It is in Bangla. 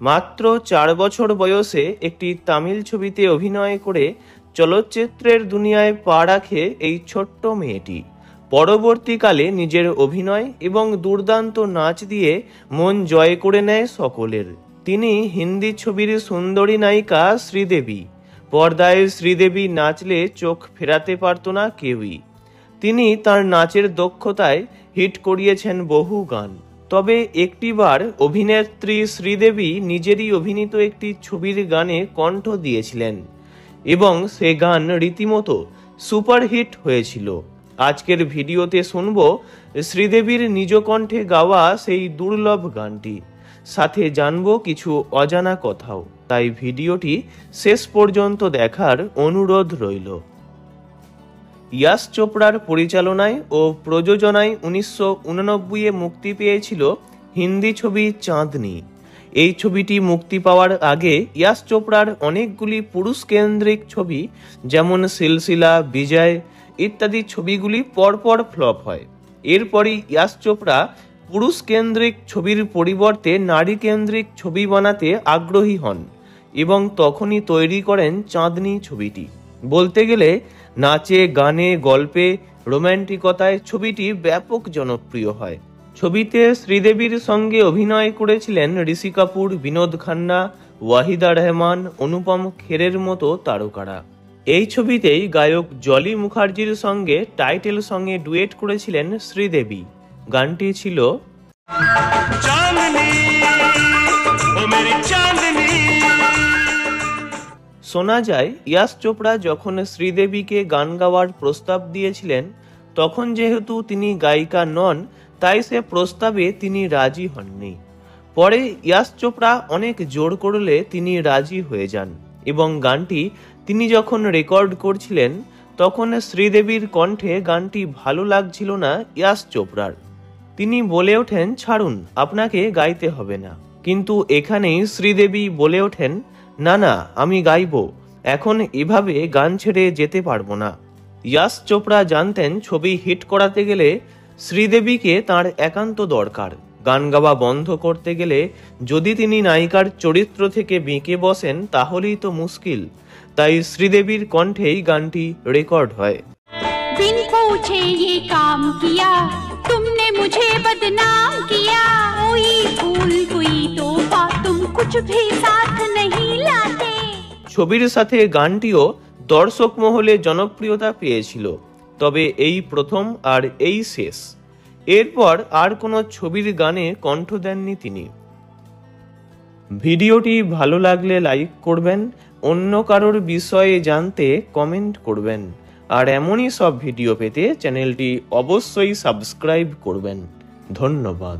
মাত্র 4 বছর বয়সে একটি তামিল ছবিতে অভিনয় করে চলচ্চিত্রের দুনিয়ায় পা রাখে এই ছোট্ট মেয়েটি। পরবর্তীকালে নিজের অভিনয় এবং দুর্দান্ত নাচ দিয়ে মন জয় করে নেয় সকলের। তিনি হিন্দি ছবির সুন্দরী নায়িকা শ্রীদেবী। পর্দায় শ্রীদেবী নাচলে চোখ ফেরাতে পারত না কেউই। তিনি তার নাচের দক্ষতায় হিট করিয়েছেন বহু গান। তবে একটিবার অভিনেত্রী শ্রীদেবী নিজেরই অভিনীত একটি ছবির গানে কণ্ঠ দিয়েছিলেন এবং সে গান রীতিমতো সুপারহিট হয়েছিল। আজকের ভিডিওতে শুনব শ্রীদেবীর নিজ কণ্ঠে গাওয়া সেই দুর্লভ গানটি, সাথে জানব কিছু অজানা কথাও। তাই ভিডিওটি শেষ পর্যন্ত দেখার অনুরোধ রইল। ইয়াশ চোপড়ার পরিচালনায় ও প্রযোজনায় 1989-এ মুক্তি পেয়েছিল হিন্দি ছবি চাঁদনি। এই ছবিটি মুক্তি পাওয়ার আগে ইয়াশ চোপড়ার অনেকগুলি পুরুষ কেন্দ্রিক ছবি যেমন সিলসিলা, বিজয় ইত্যাদি ছবিগুলি পরপর ফ্লপ হয়। এরপরই ইয়াশ চোপড়া পুরুষ কেন্দ্রিক ছবির পরিবর্তে নারী কেন্দ্রিক ছবি বানাতে আগ্রহী হন এবং তখনই তৈরি করেন চাঁদনি ছবিটি। বলতে গেলে নাচে, গানে, গল্পে, রোম্যান্টিকতায় ছবিটি ব্যাপক জনপ্রিয় হয়। ছবিতে শ্রীদেবীর সঙ্গে অভিনয় করেছিলেন ঋষি কাপুর, বিনোদ খান্না, ওয়াহিদা রহমান, অনুপম খেরের মতো তারকারা। এই ছবিতেই গায়ক জলি মুখার্জির সঙ্গে টাইটেল সঙ্গে ডুয়েট করেছিলেন শ্রীদেবী। গানটি ছিল শোনা যায় ইয়াশ চোপড়া যখন শ্রীদেবীকে গান গাওয়ার প্রস্তাব দিয়েছিলেন তখন যেহেতু তিনি গায়িকা নন তাই সে প্রস্তাবে তিনি রাজি হননি। পরে ইয়াশ চোপড়া অনেক জোর করলে তিনি রাজি হয়ে যান এবং গানটি তিনি যখন রেকর্ড করছিলেন তখন শ্রীদেবীর কণ্ঠে গানটি ভালো লাগছিল না ইয়াশ চোপড়ার। তিনি বলে ওঠেন, ছাড়ুন, আপনাকে গাইতে হবে না। কিন্তু এখানেই শ্রীদেবী বলে ওঠেন, না না, আমি গাইব, এখন এভাবে গান ছেড়ে যেতে পারবো না। ইয়াশ চোপড়া জানতেন ছবি হিট করাতে গেলে শ্রীদেবীকে তার একান্ত দরকার। গান গাওয়া বন্ধ করতে গেলে যদি তিনি নায়িকার চরিত্র থেকে বেঁকে বসেন তাহলেই তো মুশকিল। তাই শ্রীদেবীর কণ্ঠেই গানটি রেকর্ড হয়। बिन पूछे ये काम किया तुमने मुझे बदनाम किया कोई फूल कोई तोहफा तुम कुछ भी साथ नहीं लाते। ছবির সাথে গানটিও দর্শক মহলে জনপ্রিয়তা পেয়েছিল, তবে এই প্রথম আর এই শেষ। এরপর আর কোনো ছবির গানে কণ্ঠ দেননি তিনি। ভিডিওটি ভালো লাগলে লাইক করবেন, অন্য কারোর বিষয়ে জানতে কমেন্ট করবেন, আর এমনই সব ভিডিও পেতে চ্যানেলটি অবশ্যই সাবস্ক্রাইব করবেন। ধন্যবাদ।